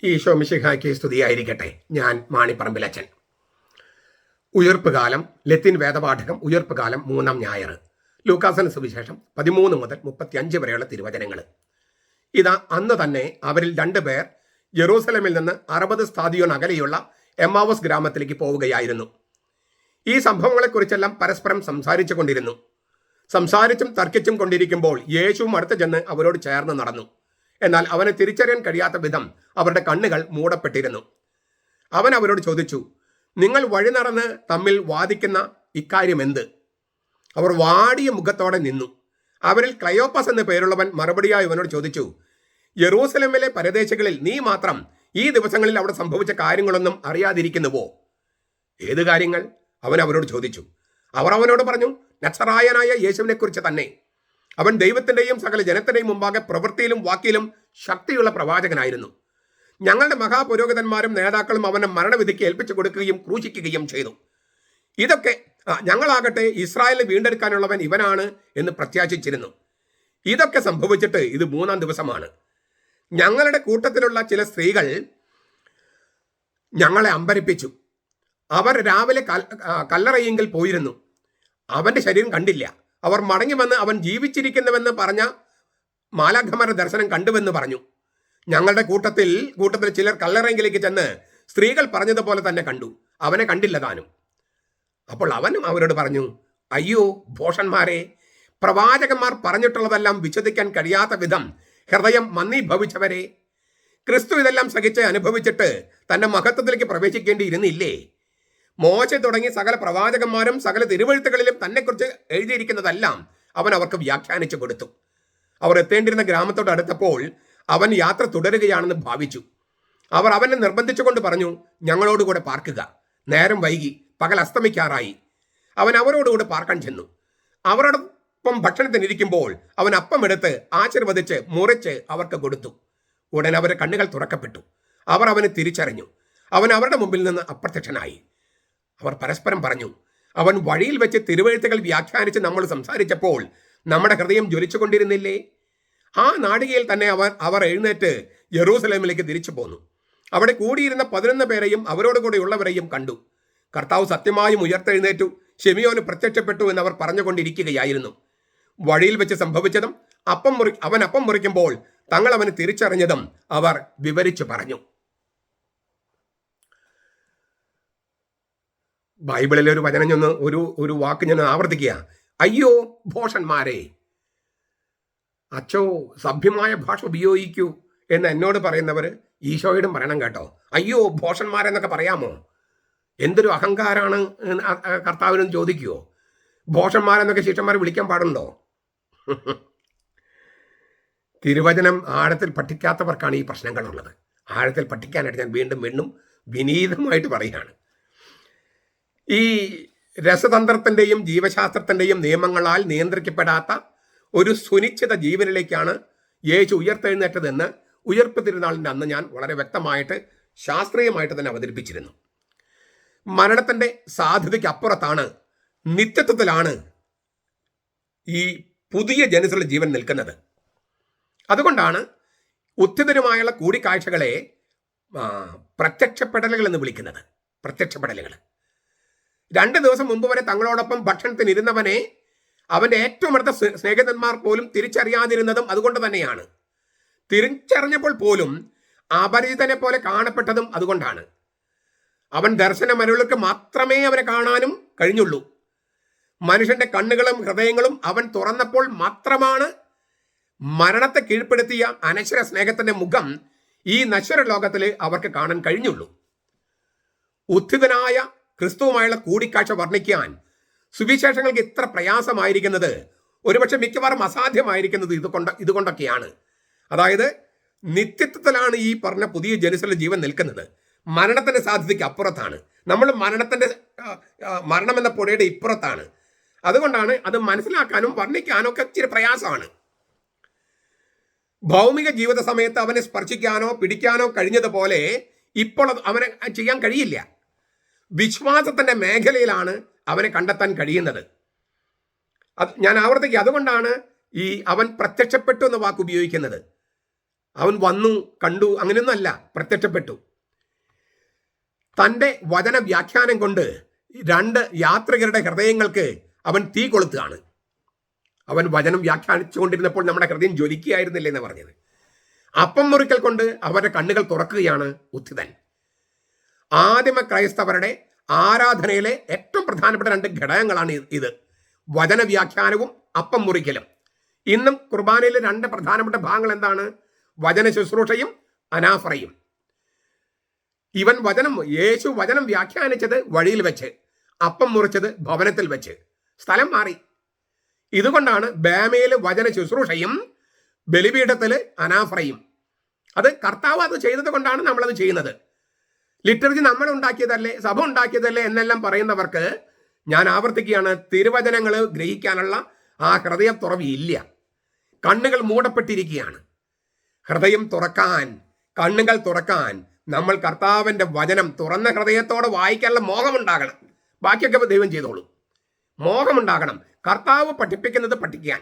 ഈശോ മിശിഹായ്ക്ക് സ്തുതിയായിരിക്കട്ടെ. ഞാൻ മാണിപ്പറമ്പിലച്ചൻ. ഉയർപ്പ് കാലം, ലത്തീൻ വേദപാഠകം, ഉയർപ്പ് കാലം 3-ാം ഞായർ. ലൂക്കാസിന് സുവിശേഷം 13 മുതൽ 35 വരെയുള്ള തിരുവചനങ്ങൾ. ഇതാ, അന്ന് തന്നെ അവരിൽ 2 പേർ ജെറൂസലമിൽ നിന്ന് 60 സ്ഥാദിയോൻ അകലെയുള്ള എമ്മാവോസ് ഗ്രാമത്തിലേക്ക് പോവുകയായിരുന്നു. ഈ സംഭവങ്ങളെക്കുറിച്ചെല്ലാം പരസ്പരം സംസാരിച്ചു കൊണ്ടിരുന്നു. സംസാരിച്ചും തർക്കിച്ചും കൊണ്ടിരിക്കുമ്പോൾ യേശുവും അടുത്ത് ചെന്ന് അവരോട് ചേർന്ന് നടന്നു. എന്നാൽ അവനെ തിരിച്ചറിയാൻ കഴിയാത്ത വിധം അവരുടെ കണ്ണുകൾ മൂടപ്പെട്ടിരുന്നു. അവൻ അവരോട് ചോദിച്ചു, നിങ്ങൾ വഴി നടന്ന് തമ്മിൽ വാദിക്കുന്ന ഇക്കാര്യം എന്ത്? അവർ വാടിയ മുഖത്തോടെ നിന്നു. അവരിൽ ക്ലയോപ്പാസ് എന്ന പേരുള്ളവൻ മറുപടിയായി അവനോട് ചോദിച്ചു, യെറൂസലേമിലെ പരദേശികളിൽ നീ മാത്രം ഈ ദിവസങ്ങളിൽ അവിടെ സംഭവിച്ച കാര്യങ്ങളൊന്നും അറിയാതിരിക്കുന്നുവോ? ഏത് കാര്യങ്ങൾ? അവൻ അവരോട് ചോദിച്ചു. അവർ അവനോട് പറഞ്ഞു, നസറായനായ യേശുവിനെ കുറിച്ച് തന്നെ. അവൻ ദൈവത്തിൻ്റെയും സകല ജനത്തിൻ്റെയും മുമ്പാകെ പ്രവൃത്തിയിലും വാക്കിലും ശക്തിയുള്ള പ്രവാചകനായിരുന്നു. ഞങ്ങളുടെ മഹാപുരോഹിതന്മാരും നേതാക്കളും അവനെ മരണവിധിക്ക് ഏൽപ്പിച്ചു കൊടുക്കുകയും ക്രൂശിക്കുകയും ചെയ്തു. ഇതൊക്കെ ഞങ്ങളാകട്ടെ ഇസ്രായേലിനെ വീണ്ടെടുക്കാനുള്ളവൻ ഇവനാണ് എന്ന് പ്രത്യാശിച്ചിരുന്നു. ഇതൊക്കെ സംഭവിച്ചിട്ട് ഇത് 3-ാം ദിവസമാണ്. ഞങ്ങളുടെ കൂട്ടത്തിലുള്ള ചില സ്ത്രീകൾ ഞങ്ങളെ അമ്പരപ്പിച്ചു. അവർ രാവിലെ കല്ലറയെങ്കിൽ പോയിരുന്നു. അവൻ്റെ ശരീരം കണ്ടില്ല. അവർ മടങ്ങി വന്ന് അവൻ ജീവിച്ചിരിക്കുന്നുവെന്ന് പറഞ്ഞ മാലാഖമാരുടെ ദർശനം കണ്ടുവെന്ന് പറഞ്ഞു. ഞങ്ങളുടെ കൂട്ടത്തിൽ ചിലർ കല്ലറയെങ്കിലേക്ക് ചെന്ന് സ്ത്രീകൾ പറഞ്ഞതുപോലെ തന്നെ കണ്ടു. അവനെ കണ്ടില്ല താനും. അപ്പോൾ അവനും അവരോട് പറഞ്ഞു, അയ്യോ ഭോഷന്മാരെ, പ്രവാചകന്മാർ പറഞ്ഞിട്ടുള്ളതെല്ലാം വിശ്വസിക്കാൻ കഴിയാത്ത വിധം ഹൃദയം മന്ദീഭവിച്ചവരെ. ക്രിസ്തു ഇതെല്ലാം സഹിച്ച് അനുഭവിച്ചിട്ട് തൻ്റെ മഹത്വത്തിലേക്ക് പ്രവേശിക്കേണ്ടിയിരുന്നില്ലേ? മോശ തുടങ്ങി സകല പ്രവാചകന്മാരും സകല തിരുവെഴുത്തുകളിലും തന്നെക്കുറിച്ച് എഴുതിയിരിക്കുന്നതെല്ലാം അവൻ അവർക്ക് വ്യാഖ്യാനിച്ചു കൊടുത്തു. അവർ എത്തേണ്ടിരുന്ന ഗ്രാമത്തോട് അടുത്തപ്പോൾ അവൻ യാത്ര തുടരുകയാണെന്ന് ഭാവിച്ചു. അവർ അവനെ നിർബന്ധിച്ചുകൊണ്ട് പറഞ്ഞു, ഞങ്ങളോടുകൂടെ പാർക്കുക. നേരം വൈകി, പകൽ അസ്തമിക്കാറായി. അവൻ അവരോടുകൂടെ പാർക്കാൻ ചെന്നു. അവരോടൊപ്പം ഭക്ഷണത്തിനിരിക്കുമ്പോൾ അവൻ അപ്പം എടുത്ത് ആശീർവദിച്ച് മുറിച്ച് അവർക്ക് കൊടുത്തു. ഉടൻ അവരുടെ കണ്ണുകൾ തുറക്കപ്പെട്ടു. അവർ അവനെ തിരിച്ചറിഞ്ഞു. അവൻ അവരുടെ മുമ്പിൽ നിന്ന് അപ്രത്യക്ഷനായി. അവർ പരസ്പരം പറഞ്ഞു, അവൻ വഴിയിൽ വെച്ച് തിരുവെഴുത്തുകൾ വ്യാഖ്യാനിച്ച് നമ്മൾ സംസാരിച്ചപ്പോൾ നമ്മുടെ ഹൃദയം ജ്വലിച്ചുകൊണ്ടിരുന്നില്ലേ? ആ നാഴികയിൽ തന്നെ അവർ എഴുന്നേറ്റ് യെറൂസലേമിലേക്ക് തിരിച്ചു പോന്നു. അവിടെ കൂടിയിരുന്ന 11 പേരെയും അവരോട് കൂടെയുള്ളവരെയും കണ്ടു. കർത്താവ് സത്യമായും ഉയർത്തെഴുന്നേറ്റു, ശിമിയോന് പ്രത്യക്ഷപ്പെട്ടു എന്നവർ പറഞ്ഞുകൊണ്ടിരിക്കുകയായിരുന്നു. വഴിയിൽ വെച്ച് സംഭവിച്ചതും അവൻ അപ്പം മുറിക്കുമ്പോൾ തങ്ങൾ അവനെ തിരിച്ചറിഞ്ഞതും അവർ വിവരിച്ചു പറഞ്ഞു. ബൈബിളിലെ ഒരു വചനം ചെന്ന് ഒരു വാക്ക് ഞാൻ ആവർത്തിക്കുക. അയ്യോ ഭോഷന്മാരെ. അച്ചോ, സഭ്യമായ ഭാഷ ഉപയോഗിക്കൂ എന്ന് എന്നോട് പറയുന്നവർ ഈശോയോടും പറയണം കേട്ടോ. അയ്യോ ഭോഷന്മാരെന്നൊക്കെ പറയാമോ? എന്തൊരു അഹങ്കാരാണ് കർത്താവിനും ചോദിക്കുവോ? ഭോഷന്മാരെന്നൊക്കെ ശിഷ്യന്മാരെ വിളിക്കാൻ പാടുണ്ടോ? തിരുവചനം ആഴത്തിൽ പഠിക്കാത്തവർക്കാണ് ഈ പ്രശ്നങ്ങളുള്ളത്. ആഴത്തിൽ പഠിക്കാനായിട്ട് ഞാൻ വീണ്ടും വിനീതമായിട്ട് പറയുകയാണ്. ഈ രസതന്ത്രത്തിൻ്റെയും ജീവശാസ്ത്രത്തിൻ്റെയും നിയമങ്ങളാൽ നിയന്ത്രിക്കപ്പെടാത്ത ഒരു സുനിശ്ചിത ജീവനിലേക്കാണ് യേശു ഉയർത്തെഴുന്നേറ്റതെന്ന് ഉയർപ്പ് തിരുനാളിൻ്റെ അന്ന് ഞാൻ വളരെ വ്യക്തമായിട്ട് ശാസ്ത്രീയമായിട്ട് തന്നെ അവതരിപ്പിച്ചിരുന്നു. മരണത്തിൻ്റെ സാധ്യതയ്ക്ക് അപ്പുറത്താണ്, നിത്യത്വത്തിലാണ് ഈ പുതിയ ജനസുള്ള ജീവൻ നിൽക്കുന്നത്. അതുകൊണ്ടാണ് ഉത്തിതരുമായുള്ള കൂടിക്കാഴ്ചകളെ പ്രത്യക്ഷപ്പെടലുകൾ എന്ന് വിളിക്കുന്നത്. പ്രത്യക്ഷപ്പെടലുകൾ 2 ദിവസം മുമ്പ് വരെ തങ്ങളോടൊപ്പം ഭക്ഷണത്തിനിരുന്നവനെ അവൻ്റെ ഏറ്റവും അടുത്ത സ്നേഹിതന്മാർ പോലും തിരിച്ചറിയാതിരുന്നതും അതുകൊണ്ട് തന്നെയാണ്. തിരിച്ചറിഞ്ഞപ്പോൾ പോലും അപരിചിതനെ പോലെ കാണപ്പെട്ടതും അതുകൊണ്ടാണ്. അവൻ ദർശനമരുൾക്ക് മാത്രമേ അവനെ കാണാനും കഴിഞ്ഞുള്ളൂ. മനുഷ്യന്റെ കണ്ണുകളും ഹൃദയങ്ങളും അവൻ തുറന്നപ്പോൾ മാത്രമാണ് മരണത്തെ കീഴ്പ്പെടുത്തിയ അനശ്വര സ്നേഹത്തിന്റെ മുഖം ഈ നശ്വര ലോകത്തിൽ അവർക്ക് കാണാൻ കഴിഞ്ഞുള്ളൂ. ഉത്ഥിതനായ ക്രിസ്തുവുമായുള്ള കൂടിക്കാഴ്ച വർണ്ണിക്കാൻ സുവിശേഷങ്ങൾക്ക് ഇത്ര പ്രയാസമായിരിക്കുന്നത്, ഒരുപക്ഷെ മിക്കവാറും അസാധ്യമായിരിക്കുന്നത് ഇതുകൊണ്ടൊക്കെയാണ്. അതായത് നിത്യത്വത്തിലാണ് ഈ പറഞ്ഞ പുതിയ ജെറുസലേം ജീവൻ നിൽക്കുന്നത്. മരണത്തിന്റെ സാധ്യതയ്ക്ക് അപ്പുറത്താണ്. നമ്മൾ മരണം എന്ന പുഴയുടെ ഇപ്പുറത്താണ്. അതുകൊണ്ടാണ് അത് മനസ്സിലാക്കാനും വർണ്ണിക്കാനും ഒക്കെ ഇച്ചിരി പ്രയാസമാണ്. ഭൗമിക ജീവിത സമയത്ത് അവനെ സ്പർശിക്കാനോ പിടിക്കാനോ കഴിഞ്ഞതുപോലെ ഇപ്പോൾ അവനെ ചെയ്യാൻ കഴിയില്ല. വിശ്വാസത്തിന്റെ മേഖലയിലാണ് അവനെ കണ്ടെത്താൻ കഴിയുന്നത്. ഞാൻ ആവർത്തിക്കുക, അതുകൊണ്ടാണ് ഈ അവൻ പ്രത്യക്ഷപ്പെട്ടു എന്ന വാക്ക് ഉപയോഗിക്കുന്നത്. അവൻ വന്നു കണ്ടു, അങ്ങനെയൊന്നുമല്ല, പ്രത്യക്ഷപ്പെട്ടു. തൻ്റെ വചന വ്യാഖ്യാനം കൊണ്ട് 2 യാത്രികരുടെ ഹൃദയങ്ങൾക്ക് അവൻ തീ കൊളുത്തുകയാണ്. അവൻ വചനം വ്യാഖ്യാനിച്ചുകൊണ്ടിരുന്നപ്പോൾ നമ്മുടെ ഹൃദയം ജ്വലിക്കുകയായിരുന്നില്ലേ എന്ന് പറഞ്ഞത്. അപ്പം മുറിക്കൽ കൊണ്ട് അവരുടെ കണ്ണുകൾ തുറക്കുകയാണ് ഉത്ഥിതൻ. ആദിമ ക്രൈസ്തവരുടെ ആരാധനയിലെ ഏറ്റവും പ്രധാനപ്പെട്ട 2 ഘടകങ്ങളാണ് ഇത്: വചന വ്യാഖ്യാനവും അപ്പം മുറിക്കലും. ഇന്നും കുർബാനയിലെ 2 പ്രധാനപ്പെട്ട ഭാഗങ്ങൾ എന്താണ്? വചന ശുശ്രൂഷയും അനാഫറയും. യേശു വചനം വ്യാഖ്യാനിച്ചത് വഴിയിൽ വെച്ച്, അപ്പം മുറിച്ചത് ഭവനത്തിൽ വെച്ച്. സ്ഥലം മാറി. ഇതുകൊണ്ടാണ് ബേമയിൽ വചന ശുശ്രൂഷയും ബലിപീഠത്തിൽ അനാഫറയും. അത് കർത്താവ് അത് ചെയ്തത് കൊണ്ടാണ് നമ്മളത് ചെയ്യുന്നത്. ലിറ്റർജി നമ്മൾ ഉണ്ടാക്കിയതല്ലേ, സഭ ഉണ്ടാക്കിയതല്ലേ എന്നെല്ലാം പറയുന്നവർക്ക് ഞാൻ ആവർത്തിക്കുകയാണ്, തിരുവചനങ്ങൾ ഗ്രഹിക്കാനുള്ള ആ ഹൃദയ തുറവിയില്ല. കണ്ണുകൾ മൂടപ്പെട്ടിരിക്കുകയാണ്. ഹൃദയം തുറക്കാൻ, കണ്ണുകൾ തുറക്കാൻ നമ്മൾ കർത്താവിൻ്റെ വചനം തുറന്ന ഹൃദയത്തോടെ വായിക്കാനുള്ള മോഹമുണ്ടാകണം. ബാക്കിയൊക്കെ ദൈവം ചെയ്തോളൂ. മോഹമുണ്ടാകണം. കർത്താവ് പഠിപ്പിക്കുന്നത് പഠിക്കാൻ.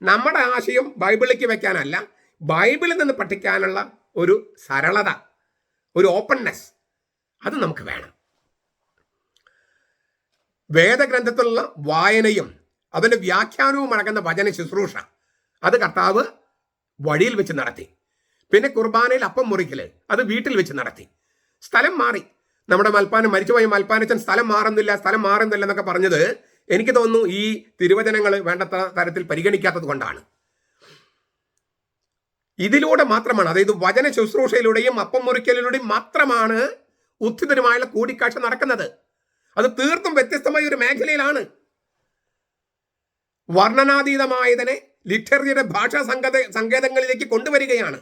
നമ്മുടെ ആശയം ബൈബിളിലേക്ക് വെക്കാനല്ല, ബൈബിളിൽ നിന്ന് പഠിക്കാനുള്ള ഒരു സരളത, ഒരു ഓപ്പൺനെസ്, അത് നമുക്ക് വേണം. വേദഗ്രന്ഥത്തിലുള്ള വായനയും അതിൻ്റെ വ്യാഖ്യാനവും അടങ്ങുന്ന വചന ശുശ്രൂഷ അത് കർത്താവ് വഴിയിൽ വെച്ച് നടത്തി. പിന്നെ കുർബാനയിൽ അപ്പം മുറിക്കല് അത് വീട്ടിൽ വെച്ച് നടത്തി. സ്ഥലം മാറി. നമ്മുടെ മരിച്ചുപോയ മൽപ്പാനച്ചൻ സ്ഥലം മാറുന്നില്ല എന്നൊക്കെ പറഞ്ഞത് എനിക്ക് തോന്നുന്നു ഈ തിരുവചനങ്ങൾ വേണ്ടത്ര തരത്തിൽ പരിഗണിക്കാത്തത് കൊണ്ടാണ്. ഇതിലൂടെ മാത്രമാണ്, അതായത് വചന ശുശ്രൂഷയിലൂടെയും അപ്പം മുറിക്കലിലൂടെയും മാത്രമാണ് ഉത്ഥിതനുമായുള്ള കൂടിക്കാഴ്ച നടക്കുന്നത്. അത് തീർത്തും വ്യത്യസ്തമായ ഒരു മേഖലയിലാണ്. വർണ്ണനാതീതമായതിനെ ലിറ്റർജിയുടെ ഭാഷാ സങ്കേതങ്ങളിലേക്ക് കൊണ്ടുവരികയാണ്.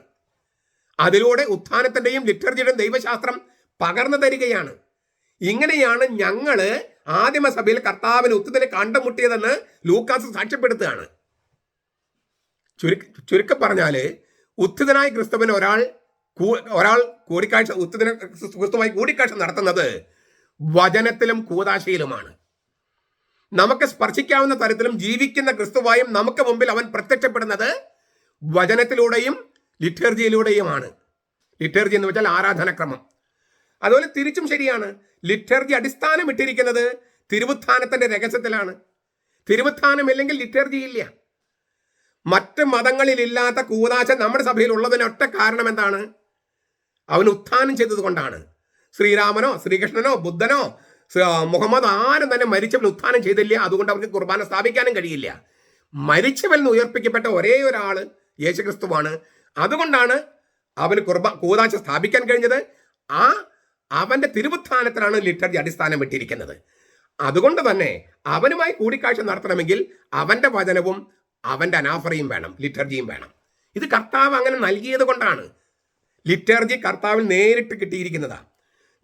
അതിലൂടെ ഉത്ഥാനത്തിന്റെയും ലിറ്റർജിയുടെയും ദൈവശാസ്ത്രം പകർന്നു തരികയാണ്. ഇങ്ങനെയാണ് ഞങ്ങള് ആദിമസഭയിൽ കർത്താവിന് ഉത്ഥിതനെ കണ്ടുമുട്ടിയതെന്ന് ലൂക്കാസ് സാക്ഷ്യപ്പെടുത്തുകയാണ്. ചുരുക്കം പറഞ്ഞാല് ഉത്ഥിതനായ ക്രിസ്തുവിന് ഒരാൾ ക്രിസ്തുവുമായി കൂടിക്കാഴ്ച നടത്തുന്നത് വചനത്തിലും കൂദാശയിലുമാണ്. നമുക്ക് സ്പർശിക്കാവുന്ന തരത്തിലും ജീവിക്കുന്ന ക്രിസ്തുവായും നമുക്ക് മുമ്പിൽ അവൻ പ്രത്യക്ഷപ്പെടുന്നത് വചനത്തിലൂടെയും ലിറ്റർജിയിലൂടെയുമാണ്. ലിറ്റർജി എന്ന് വെച്ചാൽ ആരാധനക്രമം. അതുപോലെ തിരിച്ചും ശരിയാണ്. ലിറ്റർജി അടിസ്ഥാനം ഇട്ടിരിക്കുന്നത് തിരുവുത്ഥാനത്തിന്റെ രഹസ്യത്തിലാണ്. തിരുവുത്ഥാനമില്ലെങ്കിൽ ലിറ്റർജി ഇല്ല. മറ്റ് മതങ്ങളിലില്ലാത്ത കൂദാശ നമ്മുടെ സഭയിൽ ഉള്ളതിനൊറ്റ കാരണം എന്താണ്? അവൻ ഉത്ഥാനം ചെയ്തത് കൊണ്ടാണ്. ശ്രീരാമനോ ശ്രീകൃഷ്ണനോ ബുദ്ധനോ മുഹമ്മദ് ആരും തന്നെ മരിച്ചവൻ ഉത്ഥാനം ചെയ്തില്ല. അതുകൊണ്ട് അവർക്ക് കുർബാന സ്ഥാപിക്കാനും കഴിയില്ല. മരിച്ചവൻ ഉയർപ്പിക്കപ്പെട്ട ഒരേ ഒരാള് യേശുക്രിസ്തുവാണ്. അതുകൊണ്ടാണ് അവന് കൂദാശ സ്ഥാപിക്കാൻ കഴിഞ്ഞത്. അവന്റെ തിരുവുത്ഥാനത്തിലാണ് ലിറ്റർജി അടിസ്ഥാനം ഇട്ടിരിക്കുന്നത്. അതുകൊണ്ട് തന്നെ അവനുമായി കൂടിക്കാഴ്ച നടത്തണമെങ്കിൽ അവന്റെ വചനവും അവന്റെ അനാഫറയും വേണം, ലിറ്റർജിയും വേണം. ഇത് കർത്താവ് അങ്ങനെ നൽകിയത് കൊണ്ടാണ്. ലിറ്റർജി കർത്താവിൽ നേരിട്ട് കിട്ടിയിരിക്കുന്നതാണ്.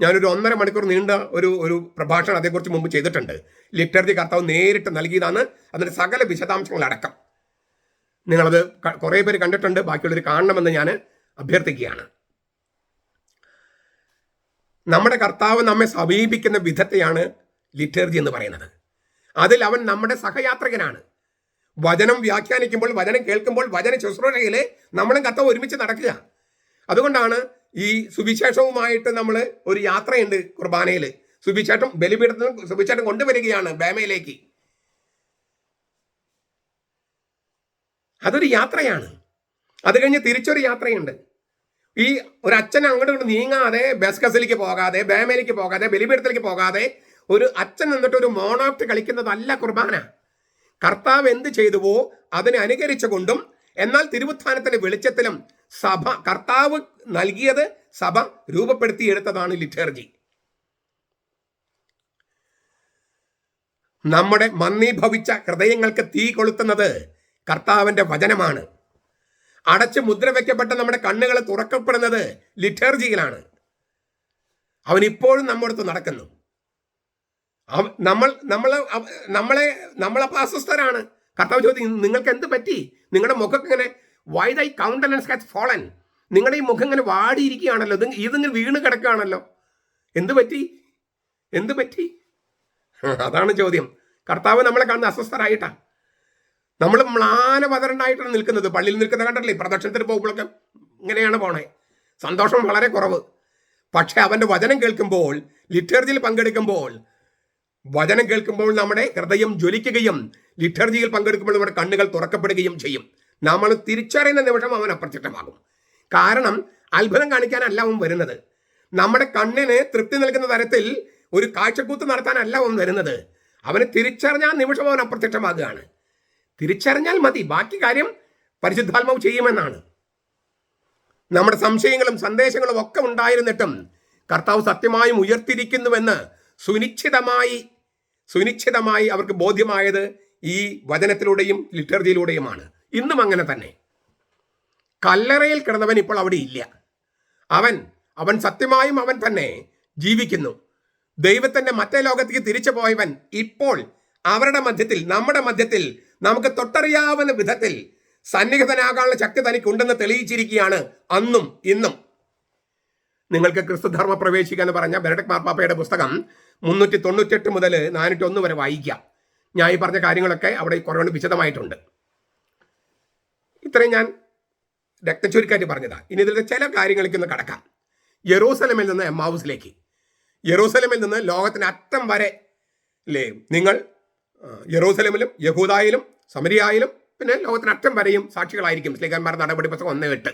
ഞാനൊരു 1.5 മണിക്കൂർ നീണ്ട ഒരു പ്രഭാഷണം അതേക്കുറിച്ച് മുമ്പ് ചെയ്തിട്ടുണ്ട്. ലിറ്റർജി കർത്താവ് നേരിട്ട് നൽകിയതാണ്, അതിൻ്റെ സകല വിശദാംശങ്ങളടക്കം. നിങ്ങളത് കുറേ പേര് കണ്ടിട്ടുണ്ട്, ബാക്കിയുള്ളവർ കാണണമെന്ന് ഞാൻ അഭ്യർത്ഥിക്കുകയാണ്. നമ്മുടെ കർത്താവ് നമ്മെ സമീപിക്കുന്ന വിധത്തെയാണ് ലിറ്റർജി എന്ന് പറയുന്നത്. അതിൽ അവൻ നമ്മുടെ സഹയാത്രികനാണ്. വചനം വ്യാഖ്യാനിക്കുമ്പോൾ, വചനം കേൾക്കുമ്പോൾ, വചന ശുശ്രൂഷയിൽ നമ്മളും കർത്താവ് ഒരുമിച്ച് നടക്കുക. അതുകൊണ്ടാണ് ഈ സുവിശേഷവുമായിട്ട് നമ്മൾ ഒരു യാത്രയുണ്ട് കുർബാനയിൽ. സുവിശേഷം ബലിപീഠത്തിൽ സുവിശേഷം കൊണ്ടുവരികയാണ് ബേമയിലേക്ക്. അതൊരു യാത്രയാണ്. അത് കഴിഞ്ഞ് തിരിച്ചൊരു യാത്രയുണ്ട്. ഈ ഒരു അച്ഛൻ അങ്ങോട്ട് നീങ്ങാതെ, ബസ്കസിലേക്ക് പോകാതെ, ബേമയിലേക്ക് പോകാതെ, ബലിപീഠത്തിലേക്ക് പോകാതെ ഒരു അച്ഛൻ നിന്നിട്ട് ഒരു മോണോക്ട് കളിക്കുന്നതല്ല കുർബാന. കർത്താവ് എന്ത് ചെയ്തുവോ അതിനെ അനുകരിച്ചുകൊണ്ടും, എന്നാൽ തിരുവുത്ഥാനത്തിന്റെ വെളിച്ചത്തിലും സഭ കർത്താവ് നൽകിയത് സഭ രൂപപ്പെടുത്തിയെടുത്തതാണ് ലിറ്റർജി. നമ്മുടെ മന്ദീഭവിച്ച ഹൃദയങ്ങൾക്ക് തീ കൊളുത്തുന്നത് കർത്താവിന്റെ വചനമാണ്. അടച്ച് മുദ്ര വയ്ക്കപ്പെട്ട നമ്മുടെ കണ്ണുകൾ തുറക്കപ്പെടുന്നത് ലിറ്റർജിയിലാണ്. അവൻ ഇപ്പോഴും നമ്മുടെ അടുത്ത് നടക്കുന്നു. നമ്മളെ അസ്വസ്ഥരാണ്. കർത്താവ് ചോദിക്കും, നിങ്ങൾക്ക് എന്ത് പറ്റി? നിങ്ങളുടെ മുഖം ഇങ്ങനെ വൈ ദൈ കൗണ്ടനൻസ് ഹാസ് ഫോളൻ, നിങ്ങളുടെ ഈ മുഖം ഇങ്ങനെ വാടിയിരിക്കുകയാണല്ലോ, ഇതിങ്ങനെ വീണ് കിടക്കുകയാണല്ലോ, എന്ത് പറ്റി? അതാണ് ചോദ്യം. കർത്താവ് നമ്മളെ കാണുന്ന അസ്വസ്ഥരായിട്ടാണ്. നമ്മൾ മ്ലാനപതരണ്ടായിട്ടാണ് നിൽക്കുന്നത്. പള്ളിയിൽ നിൽക്കുന്ന കണ്ടല്ലേ, പ്രദക്ഷിണത്തിന് പോകുമ്പോഴൊക്കെ ഇങ്ങനെയാണ് പോണേ. സന്തോഷം വളരെ കുറവ്. പക്ഷെ അവൻ്റെ വചനം കേൾക്കുമ്പോൾ, ലിറ്റർജിയിൽ പങ്കെടുക്കുമ്പോൾ, വചനം കേൾക്കുമ്പോൾ നമ്മുടെ ഹൃദയം ജ്വലിക്കുകയും ലിറ്റർജിയിൽ പങ്കെടുക്കുമ്പോൾ നമ്മുടെ കണ്ണുകൾ തുറക്കപ്പെടുകയും ചെയ്യും. നമ്മൾ തിരിച്ചറിയുന്ന നിമിഷം അവൻ അപ്രത്യക്ഷമാകും. കാരണം അത്ഭുതം കാണിക്കാനല്ല അവൻ വരുന്നത്. നമ്മുടെ കണ്ണിന് തൃപ്തി നൽകുന്ന തരത്തിൽ ഒരു കാഴ്ചക്കൂത്ത് നടത്താനല്ല അവൻ വരുന്നത്. അവന് തിരിച്ചറിഞ്ഞാൽ നിമിഷം അവൻ അപ്രത്യക്ഷമാകുകയാണ്. തിരിച്ചറിഞ്ഞാൽ മതി, ബാക്കി കാര്യം പരിശുദ്ധാത്മാവ് ചെയ്യുമെന്നാണ്. നമ്മുടെ സംശയങ്ങളും സന്ദേശങ്ങളും ഒക്കെ ഉണ്ടായിരുന്നിട്ടും കർത്താവ് സത്യമായും ഉയർത്തിരിക്കുന്നുവെന്ന് സുനിശ്ചിതമായി അവർക്ക് ബോധ്യമായത് ഈ വചനത്തിലൂടെയും ലിറ്റർജിയിലൂടെയുമാണ്. ഇന്നും അങ്ങനെ തന്നെ. കല്ലറയിൽ കിടന്നവൻ ഇപ്പോൾ അവിടെ ഇല്ല. അവൻ സത്യമായും അവൻ തന്നെ ജീവിക്കുന്നു. ദൈവത്തിന്റെ മറ്റേ ലോകത്തേക്ക് തിരിച്ചു പോയവൻ ഇപ്പോൾ അവരുടെ മധ്യത്തിൽ, നമ്മുടെ മധ്യത്തിൽ, നമുക്ക് തൊട്ടറിയാവുന്ന വിധത്തിൽ സന്നിഹിതനാകാനുള്ള ശക്തി തനിക്കുണ്ടെന്ന് തെളിയിച്ചിരിക്കുകയാണ് അന്നും ഇന്നും. നിങ്ങൾക്ക് ക്രിസ്തുധർമ്മ പ്രവേശിക്കാന്ന് പറഞ്ഞ ബെനഡിക്ട് മാർപ്പാപ്പയുടെ പുസ്തകം 398 മുതൽ 401 വരെ വായിക്കാം. ഞാൻ ഈ പറഞ്ഞ കാര്യങ്ങളൊക്കെ അവിടെ കുറേ വിശദമായിട്ടുണ്ട്. ഇത്രയും ഞാൻ രക്തചുരുക്കായിട്ട് പറഞ്ഞതാണ്. ഇനി ഇതിലെ ചില കാര്യങ്ങളിലേക്ക് ഒന്ന് കടക്കാം. യെറൂസലേമിൽ നിന്ന് എമ്മാവൂസിലേക്ക്, യെറൂസലേമിൽ നിന്ന് ലോകത്തിന് അറ്റം വരെ അല്ലേ, നിങ്ങൾ യെറൂസലേമിലും യഹൂദായിലും സമരിയായിലും പിന്നെ ലോകത്തിന് അറ്റം വരെയും സാക്ഷികളായിരിക്കും. സ്ലീഹന്മാരുടെ നടപടി പുസ്തകം 1:8.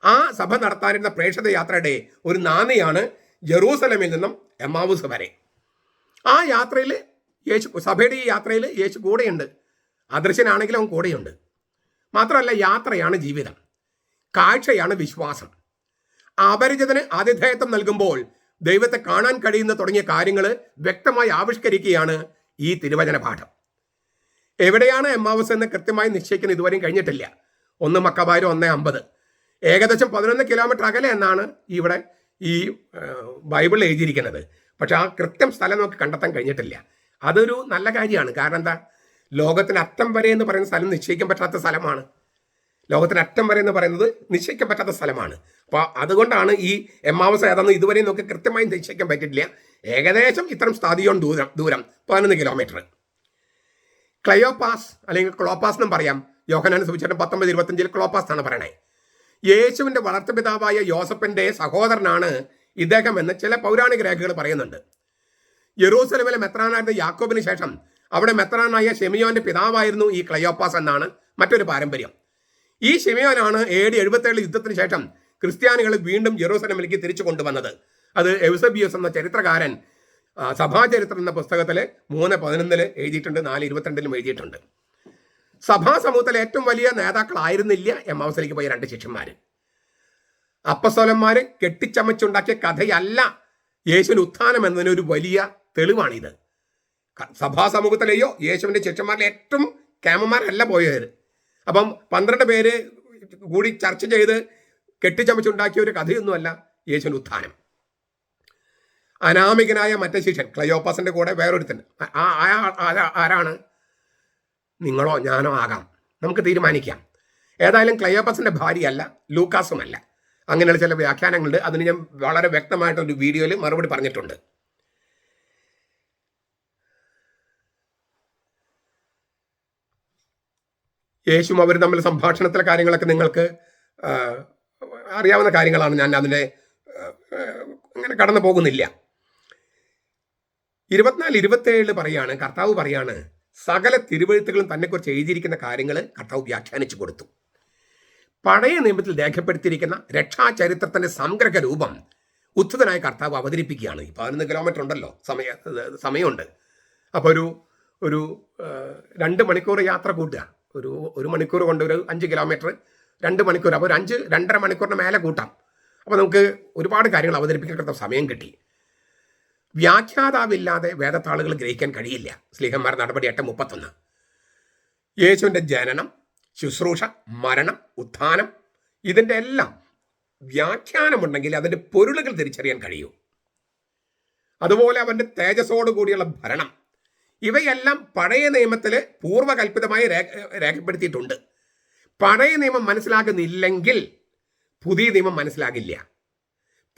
ആ സഭ നടത്താനിരുന്ന പ്രേക്ഷിത യാത്രയുടെ ഒരു നാന്ദിയാണ് യെറൂസലേമിൽ നിന്നും എമ്മാവൂസ് വരെ. ആ യാത്രയിൽ സഭയുടെ ഈ യാത്രയിൽ യേശു കൂടെയുണ്ട്. അദൃശ്യനാണെങ്കിലും അവൻ കൂടെയുണ്ട്. മാത്രമല്ല, യാത്രയാണ് ജീവിതം, കാഴ്ചയാണ് വിശ്വാസം. അപരിചിതന് ആതിഥേയത്വം നൽകുമ്പോൾ ദൈവത്തെ കാണാൻ കഴിയുന്ന തുടങ്ങിയ കാര്യങ്ങൾ വ്യക്തമായി ആവിഷ്കരിക്കുകയാണ് ഈ തിരുവചന പാഠം. എവിടെയാണ് എമ്മാവൂസ് എന്ന് കൃത്യമായി നിശ്ചയിക്കുന്ന ഇതുവരെയും കഴിഞ്ഞിട്ടില്ല. 1 മക്കബായർ 1:50. ഏകദേശം 11 കിലോമീറ്റർ അകലെ എന്നാണ് ഇവിടെ ഈ ബൈബിളിൽ എഴുതിയിരിക്കുന്നത്. പക്ഷെ ആ കൃത്യം സ്ഥലം നമുക്ക് കണ്ടെത്താൻ കഴിഞ്ഞിട്ടില്ല. അതൊരു നല്ല കാര്യമാണ്. കാരണം എന്താ, ലോകത്തിന് അറ്റം വരെ എന്ന് പറയുന്ന സ്ഥലം നിശ്ചയിക്കാൻ പറ്റാത്ത സ്ഥലമാണ്. ലോകത്തിന് അറ്റം വരെ എന്ന് പറയുന്നത് നിശ്ചയിക്കാൻ പറ്റാത്ത സ്ഥലമാണ്. അപ്പോൾ അതുകൊണ്ടാണ് ഈ എമ്മാവൂസ് ഏതാണെന്ന് ഇതുവരെയും നമുക്ക് കൃത്യമായി നിശ്ചയിക്കാൻ പറ്റിയിട്ടില്ല. ഏകദേശം ഇത്തരം സ്ഥാതിയോൺ ദൂരം 11 കിലോമീറ്റർ. ക്ലയോപ്പാസ് അല്ലെങ്കിൽ ക്ലോപ്പാസ് എന്നും പറയാം. യോഹന്നാൻ സുവിശേഷം 19:25 ക്ലോപ്പാസ് എന്നാണ് പറയണേ. യേശുവിൻ്റെ വളർത്തുപിതാവായ യോസഫിൻ്റെ സഹോദരനാണ് ഇദ്ദേഹം എന്ന് ചില പൗരാണിക രേഖകൾ പറയുന്നുണ്ട്. യെറൂസലേമിലെ മെത്രാനായിരുന്ന യാക്കോബിന് ശേഷം അവിടെ മെത്രാനായ ഷെമിയോന്റെ പിതാവായിരുന്നു ഈ ക്ലയോപ്പാസ് എന്നാണ് മറ്റൊരു പാരമ്പര്യം. ഈ ഷെമിയോനാണ് AD 77 യുദ്ധത്തിന് ശേഷം ക്രിസ്ത്യാനികൾ വീണ്ടും യെറൂസലേമിലേക്ക് തിരിച്ചു കൊണ്ടുവന്നത്. അത് എവ്സബിയോസ് എന്ന ചരിത്രകാരൻ സഭാചരിത്രം എന്ന പുസ്തകത്തിൽ 3:11 എഴുതിയിട്ടുണ്ട്, 4:22 എഴുതിയിട്ടുണ്ട്. സഭാ സമൂഹത്തിലെ ഏറ്റവും വലിയ നേതാക്കളായിരുന്നില്ല എമ്മാവൂസിലേക്ക് പോയ 2 ശിഷ്യന്മാർ. അപ്പസ്തോലന്മാർ കെട്ടിച്ചമച്ചുണ്ടാക്കിയ കഥയല്ല യേശുവിൻ്റെ ഉത്ഥാനം എന്നതിനൊരു വലിയ തെളിവാണിത്. സഭാ സമൂഹത്തിലെയോ യേശുവിൻ്റെ ശിഷ്യന്മാരിലെ ഏറ്റവും ക്യാമന്മാരല്ല പോയത്. അപ്പം 12 പേര് കൂടി ചർച്ച ചെയ്ത് കെട്ടിച്ചമച്ചുണ്ടാക്കിയ ഒരു കഥയൊന്നുമല്ല യേശുവിൻ്റെ ഉത്ഥാനം. അനാമികനായ മറ്റേ ശിഷ്യൻ ക്ലയോപ്പാസിന്റെ കൂടെ വേറൊരുത്തൻ, ആരാണ്? നിങ്ങളോ ഞാനോ ആകാം, നമുക്ക് തീരുമാനിക്കാം. ഏതായാലും ക്ലയോപ്പാസിന്റെ ഭാര്യയല്ല, ലൂക്കാസുമല്ല. അങ്ങനെയുള്ള ചില വ്യാഖ്യാനങ്ങളുണ്ട്. അതിന് ഞാൻ വളരെ വ്യക്തമായിട്ടൊരു വീഡിയോയിൽ മറുപടി പറഞ്ഞിട്ടുണ്ട്. യേശുവും അവർ തമ്മിൽ സംഭാഷണത്തിലെ കാര്യങ്ങളൊക്കെ നിങ്ങൾക്ക് അറിയാവുന്ന കാര്യങ്ങളാണ്. ഞാൻ അതിൻ്റെ അങ്ങനെ കടന്നു പോകുന്നില്ല. 24-27 പറയാണ്, കർത്താവ് പറയാണ്, സകല തിരുവെഴുത്തുകളും തന്നെക്കുറിച്ച് എഴുതിയിരിക്കുന്ന കാര്യങ്ങൾ കർത്താവ് വ്യാഖ്യാനിച്ചു കൊടുത്തു. പഴയ നിയമത്തിൽ രേഖപ്പെടുത്തിയിരിക്കുന്ന രക്ഷാചരിത്രത്തിന്റെ സംഗ്രഹ രൂപം ഉത്ഥിതനായ കർത്താവ് അവതരിപ്പിക്കുകയാണ്. 11 കിലോമീറ്റർ ഉണ്ടല്ലോ, സമയമുണ്ട്. അപ്പോൾ ഒരു 2 മണിക്കൂർ യാത്ര കൂട്ടുക. ഒരു മണിക്കൂർ കൊണ്ട് ഒരു 5 കിലോമീറ്റർ, 2 മണിക്കൂർ, അപ്പോൾ 2.5 മണിക്കൂറിന് മേലെ കൂട്ടാം. അപ്പോൾ നമുക്ക് ഒരുപാട് കാര്യങ്ങൾ അവതരിപ്പിക്കാൻ സമയം കിട്ടി. വ്യാഖ്യാതാവില്ലാതെ വേദത്താളുകൾ ഗ്രഹിക്കാൻ കഴിയില്ല. സ്ലീഹന്മാർ നടപടി 8:31. യേശുവിൻ്റെ ജനനം, ശുശ്രൂഷ, മരണം, ഉത്ഥാനം, ഇതിൻ്റെ എല്ലാം വ്യാഖ്യാനമുണ്ടെങ്കിൽ അതിൻ്റെ പൊരുളുകൾ തിരിച്ചറിയാൻ കഴിയൂ. അതുപോലെ അവൻ്റെ തേജസ്സോടുകൂടിയുള്ള ഭരണം, ഇവയെല്ലാം പഴയ നിയമത്തിൽ പൂർവ്വകൽപ്പിതമായി രേഖപ്പെടുത്തിയിട്ടുണ്ട്. പഴയ നിയമം മനസ്സിലാകുന്നില്ലെങ്കിൽ പുതിയ നിയമം മനസ്സിലാകില്ല.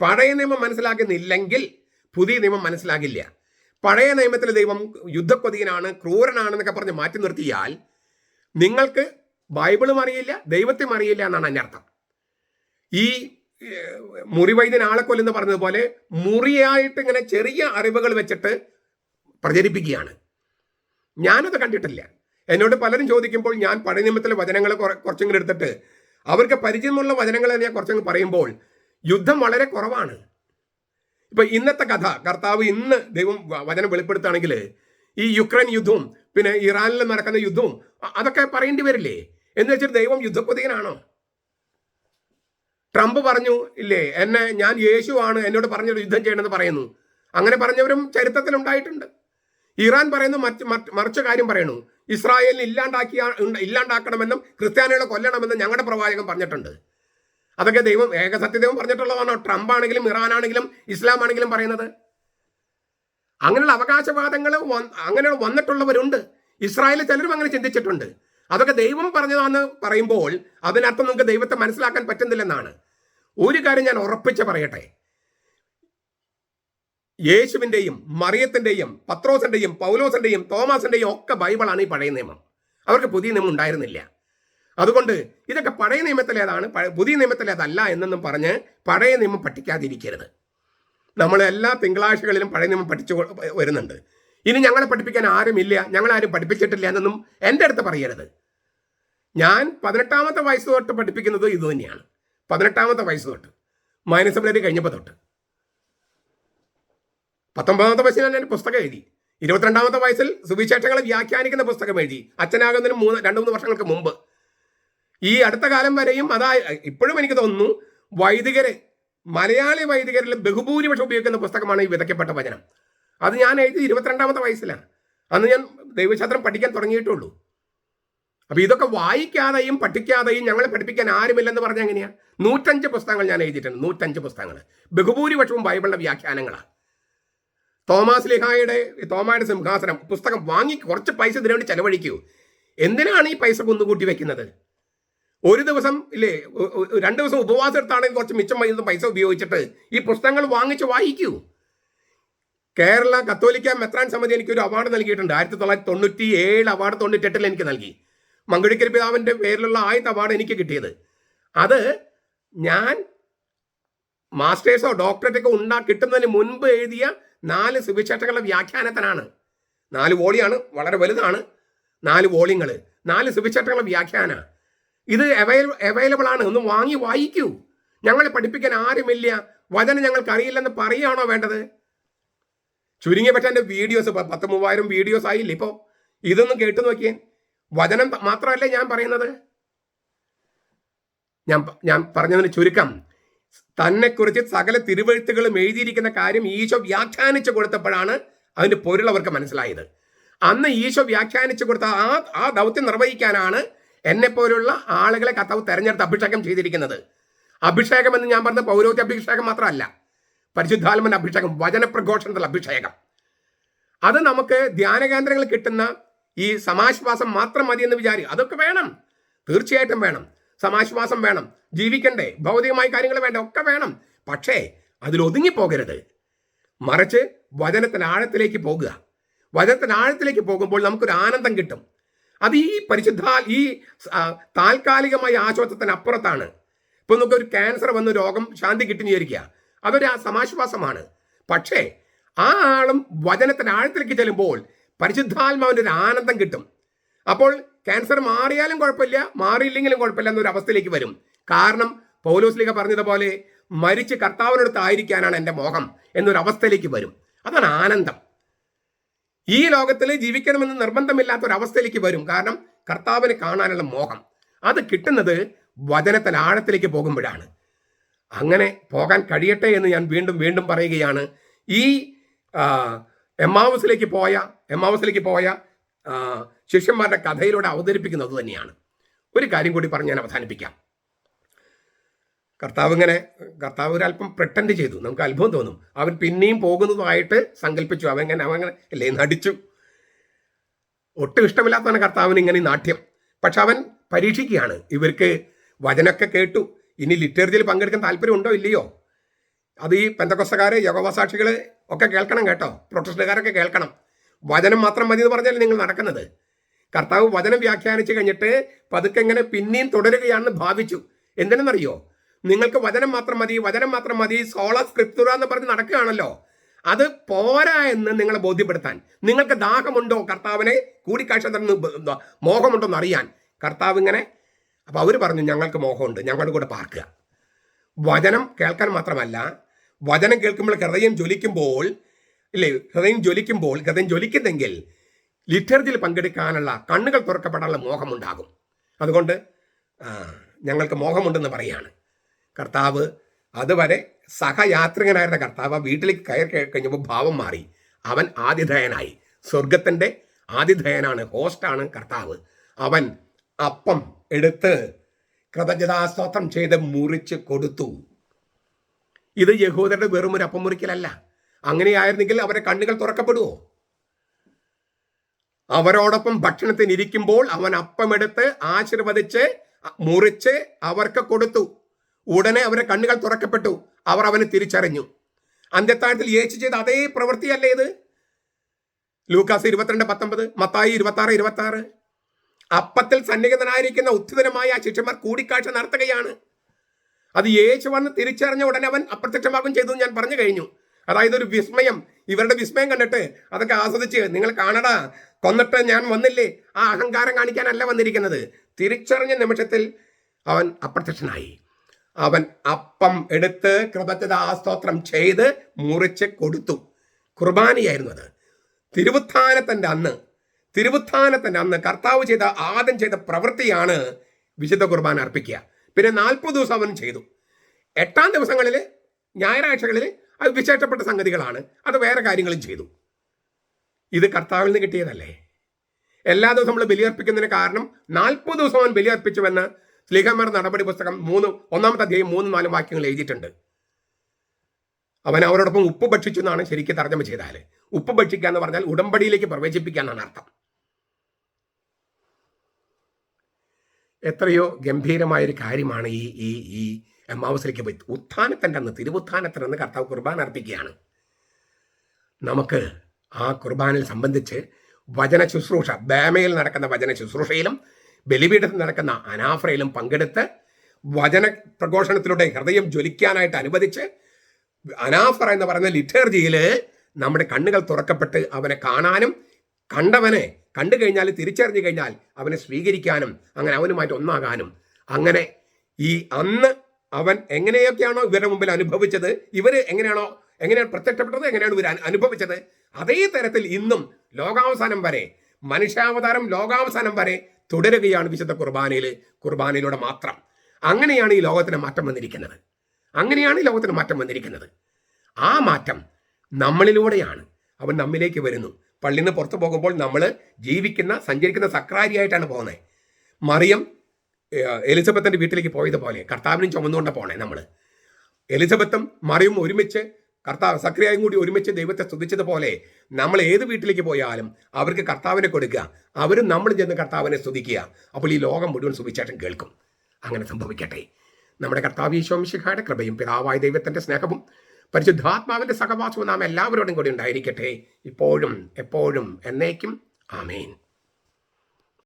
പഴയ നിയമം മനസ്സിലാകുന്നില്ലെങ്കിൽ പുതിയ നിയമം മനസ്സിലാകില്ല. പഴയ നിയമത്തിൽ ദൈവം യുദ്ധക്കൊതിയനാണ്, ക്രൂരനാണെന്നൊക്കെ പറഞ്ഞ് മാറ്റി നിർത്തിയാൽ നിങ്ങൾക്ക് ബൈബിളും അറിയില്ല, ദൈവത്തെയും അറിയില്ല എന്നാണ് അതിൻ്റെ അർത്ഥം. ഈ മുറിവൈദ്യൻ ആളെ കൊല്ലെന്ന് പറഞ്ഞതുപോലെ മുറിയായിട്ട് ഇങ്ങനെ ചെറിയ അറിവുകൾ വെച്ചിട്ട് പ്രചരിപ്പിക്കുകയാണ്. ഞാനത് കണ്ടിട്ടില്ല. എന്നോട് പലരും ചോദിക്കുമ്പോൾ ഞാൻ പഴയ നിയമത്തിലെ വചനങ്ങൾ കുറച്ചെങ്കിലും എടുത്തിട്ട് അവർക്ക് പരിചയമുള്ള വചനങ്ങൾ ഞാൻ കുറച്ചെങ്കിലും പറയുമ്പോൾ യുദ്ധം വളരെ കുറവാണ്. ഇപ്പൊ ഇന്നത്തെ കഥ കർത്താവ് ഇന്ന് ദൈവം വചനം വെളിപ്പെടുത്തുകയാണെങ്കിൽ ഈ യുക്രൈൻ യുദ്ധവും പിന്നെ ഇറാനിൽ നടക്കുന്ന യുദ്ധവും അതൊക്കെ പറയേണ്ടി വരില്ലേ? എന്ന് വെച്ചിട്ട് ദൈവം യുദ്ധക്കൊതിയനാണോ? ട്രംപ് പറഞ്ഞു ഇല്ലേ, ഞാൻ യേശുവാണ് എന്നോട് പറഞ്ഞൊരു യുദ്ധം ചെയ്യണമെന്ന് പറയുന്നു. അങ്ങനെ പറഞ്ഞവരും ചരിത്രത്തിൽ ഉണ്ടായിട്ടുണ്ട്. ഇറാൻ പറയുന്നു മറിച്ച കാര്യം പറയുന്നു, ഇസ്രായേലിനെ ഇല്ലാണ്ടാക്കണമെന്നും ക്രിസ്ത്യാനികളെ കൊല്ലണമെന്നും ഞങ്ങളുടെ പ്രവാചകൻ പറഞ്ഞിട്ടുണ്ട്. അതൊക്കെ ദൈവം ഏകസത്യദൈവം പറഞ്ഞിട്ടുള്ളതാണോ? ട്രംപ് ആണെങ്കിലും ഇറാൻ ആണെങ്കിലും ഇസ്ലാം ആണെങ്കിലും പറയുന്നത്? അങ്ങനെയുള്ള അവകാശവാദങ്ങൾ അങ്ങനെ വന്നിട്ടുള്ളവരുണ്ട്. ഇസ്രായേലിൽ ചിലരും അങ്ങനെ ചിന്തിച്ചിട്ടുണ്ട്. അതൊക്കെ ദൈവം പറഞ്ഞതാണെന്ന് പറയുമ്പോൾ അതിനർത്ഥം നമുക്ക് ദൈവത്തെ മനസ്സിലാക്കാൻ പറ്റുന്നില്ലെന്നാണ്. ഒരു കാര്യം ഞാൻ ഉറപ്പിച്ച് പറയട്ടെ, യേശുവിൻ്റെയും മറിയത്തിൻ്റെയും പത്രോസിൻ്റെയും പൗലോസിൻ്റെയും തോമാസിൻ്റെയും ഒക്കെ ബൈബിളാണ് ഈ പഴയ നിയമം. അവർക്ക് പുതിയ നിയമം ഉണ്ടായിരുന്നില്ല. അതുകൊണ്ട് ഇതൊക്കെ പഴയ നിയമത്തിലേതാണ്, പുതിയ നിയമത്തിലേതല്ല എന്നൊന്നും പറഞ്ഞ് പഴയ നിയമം പഠിക്കാതിരിക്കരുത്. നമ്മൾ എല്ലാ തിങ്കളാഴ്ചകളിലും പഴയ നിയമം പഠിച്ചു വരുന്നുണ്ട്. ഇനി ഞങ്ങളെ പഠിപ്പിക്കാൻ ആരുമില്ല, ഞങ്ങളാരും പഠിപ്പിച്ചിട്ടില്ല എന്നൊന്നും എൻ്റെ അടുത്ത് പറയരുത്. ഞാൻ 18ാമത്തെ വയസ്സ് തൊട്ട് പഠിപ്പിക്കുന്നത് ഇത് തന്നെയാണ്. 18ാമത്തെ വയസ്സ് തൊട്ട് മൈനസമിനറി കഴിഞ്ഞപ്പോൾ തൊട്ട് 19ാമത്തെ വയസ്സിൽ ഞാൻ പുസ്തകം എഴുതി. 22ാമത്തെ വയസ്സിൽ സുവിശേഷങ്ങളെ വ്യാഖ്യാനിക്കുന്ന പുസ്തകം എഴുതി. അച്ഛനാകുന്നതിന് 2-3 വർഷങ്ങൾക്ക് മുമ്പ്. ഈ അടുത്ത കാലം വരെയും ഇപ്പോഴും എനിക്ക് തോന്നുന്നു മലയാളി വൈദികരിൽ ബഹുഭൂരിപക്ഷം ഉപയോഗിക്കുന്ന പുസ്തകമാണ് ഈ വിതയ്ക്കപ്പെട്ട വചനം. അത് ഞാൻ എഴുതി 22ാമത്തെ വയസ്സിലാണ്. അന്ന് ഞാൻ ദൈവശാസ്ത്രം പഠിക്കാൻ തുടങ്ങിയിട്ടുള്ളൂ. അപ്പൊ ഇതൊക്കെ വായിക്കാതെയും പഠിക്കാതെയും ഞങ്ങളെ പഠിപ്പിക്കാൻ ആരുമില്ലെന്ന് പറഞ്ഞാൽ എങ്ങനെയാ? 105 പുസ്തകങ്ങൾ ഞാൻ എഴുതിയിട്ടുണ്ട്. 105 പുസ്തകങ്ങൾ, ബഹുഭൂരിപക്ഷവും ബൈബിളിന്റെ വ്യാഖ്യാനങ്ങളാണ്. തോമായുടെ സിംഹാസനം പുസ്തകം വാങ്ങി കുറച്ച് പൈസ ഇതിനു വേണ്ടി ചെലവഴിക്കൂ. എന്തിനാണ് ഈ പൈസ കുന്നുകൂട്ടി വെക്കുന്നത്? ഒരു ദിവസം ഇല്ലേ, 2 ദിവസം ഉപവാസം എടുത്താണെങ്കിൽ കുറച്ച് മിച്ചം പൈസ ഉപയോഗിച്ചിട്ട് ഈ പുസ്തകങ്ങൾ വാങ്ങിച്ച് വായിക്കൂ. കേരള കത്തോലിക്ക മെത്രാൻ സമിതി എനിക്കൊരു അവാർഡ് നൽകിയിട്ടുണ്ട്. 1997 അവാർഡ് 98 എനിക്ക് നൽകി. മങ്കുഴിക്കൽ പിതാവിൻ്റെ പേരിലുള്ള ആദ്യത്തെ അവാർഡ് എനിക്ക് കിട്ടിയത്. അത് ഞാൻ മാസ്റ്റേഴ്സോ ഡോക്ടറേറ്റൊക്കെ കിട്ടുന്നതിന് മുൻപ് എഴുതിയ 4 സുവിശേഷങ്ങളുടെ വ്യാഖ്യാനത്തിനാണ്. 4 വോളിയാണ്, വളരെ വലുതാണ്. 4 വോളിയങ്ങൾ, 4 സുവിശേഷങ്ങളുടെ വ്യാഖ്യാന. ഇത് അവൈലബിൾ ആണ്. ഒന്ന് വാങ്ങി വായിക്കൂ. ഞങ്ങളെ പഠിപ്പിക്കാൻ ആരുമില്ല, വചനം ഞങ്ങൾക്ക് അറിയില്ലെന്ന് പറയുകയാണോ വേണ്ടത്? ചുരുങ്ങിയ പറ്റാൻ എൻ്റെ വീഡിയോസ് 10,000-3000 വീഡിയോസ് ആയില്ല. ഇപ്പോൾ ഇതൊന്നും കേട്ടു നോക്കിയേ. വചനം മാത്രമല്ലേ ഞാൻ പറയുന്നത്. ഞാൻ പറഞ്ഞതിന് ചുരുക്കം, തന്നെക്കുറിച്ച് സകല തിരുവെഴുത്തുകളും എഴുതിയിരിക്കുന്ന കാര്യം ഈശോ വ്യാഖ്യാനിച്ചു കൊടുത്തപ്പോഴാണ് അതിൻ്റെ പൊരുൾ അവർക്ക് മനസ്സിലായത്. അന്ന് ഈശോ വ്യാഖ്യാനിച്ചു കൊടുത്ത ആ ദൗത്യം നിർവഹിക്കാനാണ് എന്നെപ്പോലുള്ള ആളുകളെ കർത്താവ് തെരഞ്ഞെടുത്ത് അഭിഷേകം ചെയ്തിരിക്കുന്നത്. അഭിഷേകം എന്ന് ഞാൻ പറഞ്ഞ പൗരോഹിത്യ അഭിഷേകം മാത്രമല്ല, പരിശുദ്ധാത്മന്റെ അഭിഷേകം, വചനപ്രഘോഷണത്തിലുള്ള അഭിഷേകം. അത് നമുക്ക് ധ്യാന കേന്ദ്രങ്ങളിൽ കിട്ടുന്ന ഈ സമാശ്വാസം മാത്രം മതി എന്ന് വിചാരിക്കും. അതൊക്കെ വേണം, തീർച്ചയായിട്ടും വേണം. സമാശ്വാസം വേണം, ജീവിക്കണ്ടേ, ഭൗതികമായ കാര്യങ്ങൾ വേണ്ട, ഒക്കെ വേണം. പക്ഷേ അതിലൊതുങ്ങിപ്പോകരുത്. മറിച്ച് വചനത്തിന് ആഴത്തിലേക്ക് പോകുക. വചനത്തിന് ആഴത്തിലേക്ക് പോകുമ്പോൾ നമുക്കൊരു ആനന്ദം കിട്ടും. അത് ഈ താൽക്കാലികമായ ആശ്വാസത്തിന് അപ്പുറത്താണ്. ഇപ്പൊ നമുക്കൊരു ക്യാൻസർ വന്ന് രോഗം ശാന്തി കിട്ടുന്ന വിചാരിക്കുക, അതൊരു സമാശ്വാസമാണ്. പക്ഷേ ആ ആളും വചനത്തിന് ആഴത്തിലേക്ക് ചെല്ലുമ്പോൾ പരിശുദ്ധാത്മാവിൻ്റെ ഒരു ആനന്ദം കിട്ടും. അപ്പോൾ ക്യാൻസർ മാറിയാലും കുഴപ്പമില്ല, മാറിയില്ലെങ്കിലും കുഴപ്പമില്ല എന്നൊരു അവസ്ഥയിലേക്ക് വരും. കാരണം പൗലോസ്ലീഹ പറഞ്ഞതുപോലെ മരിച്ച് കർത്താവിനടുത്ത് ആയിരിക്കാനാണ് എൻ്റെ മോഹം എന്നൊരു അവസ്ഥയിലേക്ക് വരും. അതാണ് ആനന്ദം. ഈ ലോകത്തിൽ ജീവിക്കണമെന്ന് നിർബന്ധമില്ലാത്തൊരവസ്ഥയിലേക്ക് വരും. കാരണം കർത്താവിനെ കാണാനുള്ള മോഹം അത് കിട്ടുന്നത് വചനത്തിൽ ആഴത്തിലേക്ക് പോകുമ്പോഴാണ്. അങ്ങനെ പോകാൻ കഴിയട്ടെ എന്ന് ഞാൻ വീണ്ടും വീണ്ടും പറയുകയാണ്. ഈ എമ്മാവുസിലേക്ക് പോയ ശിഷ്യന്മാരുടെ കഥയിലൂടെ അവതരിപ്പിക്കുന്നത് തന്നെയാണ്. ഒരു കാര്യം കൂടി പറഞ്ഞ് ഞാൻ അവസാനിപ്പിക്കാം. കർത്താവ് ഒരല്പം പ്രിട്ടൻഡ് ചെയ്തു. നമുക്ക് അത്ഭുതം തോന്നും. അവൻ പിന്നെയും പോകുന്നതുമായിട്ട് സങ്കല്പിച്ചു. അവൻ അല്ലേ നടിച്ചു. ഒട്ടും ഇഷ്ടമില്ലാത്തതാണ് കർത്താവിന് ഇങ്ങനെ നാട്യം. പക്ഷെ അവൻ പരീക്ഷിക്കുകയാണ്. ഇവർക്ക് വചനമൊക്കെ കേട്ടു, ഇനി ലിറ്ററേച്ചറിൽ പങ്കെടുക്കാൻ താല്പര്യം ഉണ്ടോ ഇല്ലയോ? അത് ഈ പെന്തക്കോസ്തക്കാർ, യഹോവ സാക്ഷികൾ ഒക്കെ കേൾക്കണം കേട്ടോ, പ്രൊട്ടസ്റ്റന്റുകാരൊക്കെ കേൾക്കണം. വചനം മാത്രം മതി എന്ന് പറഞ്ഞാൽ നിങ്ങൾ നടക്കുന്നത്. കർത്താവ് വചനം വ്യാഖ്യാനിച്ച് കഴിഞ്ഞിട്ട് പതുക്കെ ഇങ്ങനെ പിന്നെയും തുടരുകയാണെന്ന് ഭാവിച്ചു. എന്തിനെന്നറിയോ? നിങ്ങൾക്ക് വചനം മാത്രം മതി, വചനം മാത്രം മതി, സോള സ്ക്രിപ്തുറ എന്ന് പറഞ്ഞ് നടക്കുകയാണല്ലോ. അത് പോരാ എന്ന് നിങ്ങളെ ബോധ്യപ്പെടുത്താൻ. നിങ്ങൾക്ക് ദാഹമുണ്ടോ കർത്താവിനെ കൂടിക്കാഴ്ച തരുന്ന മോഹമുണ്ടോ എന്ന് അറിയാൻ കർത്താവ് ഇങ്ങനെ. അപ്പോൾ അവർ പറഞ്ഞു ഞങ്ങൾക്ക് മോഹമുണ്ട്, ഞങ്ങളുടെ കൂടെ പാർക്കുക. വചനം കേൾക്കാൻ മാത്രമല്ല, വചനം കേൾക്കുമ്പോൾ ഹൃദയം ജ്വലിക്കുമ്പോൾ, ഇല്ലേ, ഹൃദയം ജ്വലിക്കുന്നെങ്കിൽ ലിറ്റർജിയിൽ പങ്കെടുക്കാനുള്ള കണ്ണുകൾ തുറക്കപ്പെടാനുള്ള മോഹമുണ്ടാകും. അതുകൊണ്ട് ഞങ്ങൾക്ക് മോഹമുണ്ടെന്ന് പറയാണ് കർത്താവ്. അതുവരെ സഹയാത്രികനായിരുന്ന കർത്താവ് വീട്ടിലേക്ക് കയറി കഴിഞ്ഞപ്പോൾ ഭാവം മാറി. അവൻ ആതിഥേയനായി. സ്വർഗത്തിൻ്റെ ആതിഥേയനാണ്, ഹോസ്റ്റാണ് കർത്താവ്. അവൻ അപ്പം എടുത്ത് കൃതജ്ഞതാസ്തോത്രം ചെയ്ത് മുറിച്ച് കൊടുത്തു. ഇത് യഹൂദരുടെ വെറും ഒരു അപ്പം മുറിക്കലല്ല. അങ്ങനെയായിരുന്നെങ്കിൽ അവരെ കണ്ണുകൾ തുറക്കപ്പെടുവോ? അവരോടൊപ്പം ഭക്ഷണത്തിനിരിക്കുമ്പോൾ അവൻ അപ്പമെടുത്ത് ആശീർവദിച്ച് മുറിച്ച് അവർക്ക് കൊടുത്തു. ഉടനെ അവരെ കണ്ണുകൾ തുറക്കപ്പെട്ടു. അവർ അവനെ തിരിച്ചറിഞ്ഞു. അന്ത്യത്താഴത്തിൽ യേശു ചെയ്ത അതേ പ്രവൃത്തിയല്ലേ ഇത്? ലൂക്കാസ് 22:19, മത്തായി 26:26. അപ്പത്തിൽ സന്നിഹിതനായിരിക്കുന്ന ഉത്ഥിതനുമായ ആ ശിഷ്യന്മാർ കൂടിക്കാഴ്ച നടത്തുകയാണ്. അത് യേശു വന്ന് തിരിച്ചറിഞ്ഞ ഉടനെ അവൻ അപ്രത്യക്ഷമാകും ചെയ്തു ഞാൻ പറഞ്ഞു കഴിഞ്ഞു. അതായത് ഒരു വിസ്മയം, ഇവരുടെ വിസ്മയം കണ്ടിട്ട് അതൊക്കെ ആസ്വദിച്ച് നിങ്ങൾ കാണടാ, കൊന്നിട്ട് ഞാൻ വന്നില്ലേ, ആ അഹങ്കാരം കാണിക്കാനല്ല വന്നിരിക്കുന്നത്. തിരിച്ചറിഞ്ഞ നിമിഷത്തിൽ അവൻ അപ്രത്യക്ഷനായി. അവൻ അപ്പം എടുത്ത് കൃതജ്ഞതാസ്തോത്രം ചെയ്ത് മുറിച്ച് കൊടുത്തു. കുർബാനയായിരുന്നു അത്. തിരുവുത്ഥാനത്തിൻ്റെ അന്ന് കർത്താവ് ആദ്യം ചെയ്ത പ്രവൃത്തിയാണ് വിശുദ്ധ കുർബാന അർപ്പിക്കുക. പിന്നെ 40 ദിവസം അവൻ ചെയ്തു. 8 ദിവസങ്ങളിൽ, ഞായറാഴ്ചകളിൽ അത് വിശേഷപ്പെട്ട സംഗതികളാണ്. അത് വേറെ കാര്യങ്ങളും ചെയ്തു. ഇത് കർത്താവിൽ നിന്ന് കിട്ടിയതല്ലേ. എല്ലാ ദിവസവും നമ്മൾ ബലിയർപ്പിക്കുന്നതിന് കാരണം 40 ദിവസം അവൻ ബലിയർപ്പിച്ചുവെന്ന് സ്ലീഹന്മാർ നടപടി പുസ്തകം 1-ാമത്തെ അധ്യായം 3-4 വാക്യങ്ങൾ എഴുതിയിട്ടുണ്ട്. അവൻ അവരോടൊപ്പം ഉപ്പ് ഭക്ഷിച്ചു എന്നാണ് ശരിക്കും തർജ്ജമ ചെയ്താൽ. ഉപ്പ് ഭക്ഷിക്കുക എന്ന് പറഞ്ഞാൽ ഉടമ്പടിയിലേക്ക് പ്രവേശിപ്പിക്കുക എന്നാണ് അർത്ഥം. എത്രയോ ഗംഭീരമായൊരു കാര്യമാണ് ഈ എമ്മാവസിലേക്ക് പോയി ഉത്ഥാനത്തിൻ്റെ അന്ന്, തിരുവുത്ഥാനത്തിനന്ന് കർത്താവ് കുർബാന അർപ്പിക്കുകയാണ്. നമുക്ക് ആ കുർബാനയിൽ സംബന്ധിച്ച് വചന ശുശ്രൂഷ, ബേമയിൽ നടക്കുന്ന വചന ശുശ്രൂഷയിലും ബലിപീഠത്തിൽ നടക്കുന്ന അനാഫ്രയിലും പങ്കെടുത്ത് വചന പ്രഘോഷണത്തിലൂടെ ഹൃദയം ജ്വലിക്കാനായിട്ട് അനുവദിച്ച് അനാഫ്ര എന്ന് പറയുന്ന ലിറ്റർജിയിൽ നമ്മുടെ കണ്ണുകൾ തുറക്കപ്പെട്ട് അവനെ കാണാനും കണ്ടവനെ കണ്ടു കഴിഞ്ഞാൽ തിരിച്ചറിഞ്ഞു കഴിഞ്ഞാൽ അവനെ സ്വീകരിക്കാനും അങ്ങനെ അവനുമായിട്ട് ഒന്നാകാനും, അങ്ങനെ ഈ അന്ന് അവൻ എങ്ങനെയൊക്കെയാണോ ഇവരുടെ മുമ്പിൽ അനുഭവിച്ചത്, ഇവർ എങ്ങനെയാണ് പ്രത്യക്ഷപ്പെട്ടത്, എങ്ങനെയാണ് ഇവർ അനുഭവിച്ചത്, അതേ തരത്തിൽ ഇന്നും ലോകാവസാനം വരെ, മനുഷ്യാവതാരം ലോകാവസാനം വരെ തുടരുകയാണ് വിശുദ്ധ കുർബാനയിലൂടെ മാത്രം. അങ്ങനെയാണ് ഈ ലോകത്തിന് മാറ്റം വന്നിരിക്കുന്നത്. ആ മാറ്റം നമ്മളിലൂടെയാണ്. അവൻ നമ്മിലേക്ക് വരുന്നു. പള്ളിയിൽ നിന്ന് പുറത്തു പോകുമ്പോൾ നമ്മൾ സഞ്ചരിക്കുന്ന സക്രാരിയായിട്ടാണ് പോകുന്നത്. മറിയം എലിസബത്തിൻ്റെ വീട്ടിലേക്ക് പോയതുപോലെ കർത്താവിനും ചുമന്നുകൊണ്ട് പോണേ. നമ്മൾ എലിസബത്തും മറിയും ഒരുമിച്ച് സക്രിയയും കൂടി ഒരുമിച്ച് ദൈവത്തെ സ്തുതിച്ചതുപോലെ നമ്മൾ ഏത് വീട്ടിലേക്ക് പോയാലും അവർക്ക് കർത്താവിനെ കൊടുക്കുക, അവരും നമ്മൾ ചെന്ന് കർത്താവിനെ സ്തുതിക്കുക. അപ്പോൾ ഈ ലോകം മുഴുവൻ സുവിശേഷം കേൾക്കും. അങ്ങനെ സംഭവിക്കട്ടെ. നമ്മുടെ കർത്താവ് ഈശോ മിശിഹായുടെ കൃപയും പിതാവായ ദൈവത്തിൻ്റെ സ്നേഹവും പരിശുദ്ധാത്മാവിൻ്റെ സഹവാസവും നാം എല്ലാവരോടും കൂടി ഉണ്ടായിരിക്കട്ടെ, ഇപ്പോഴും എപ്പോഴും എന്നേക്കും. ആമേൻ.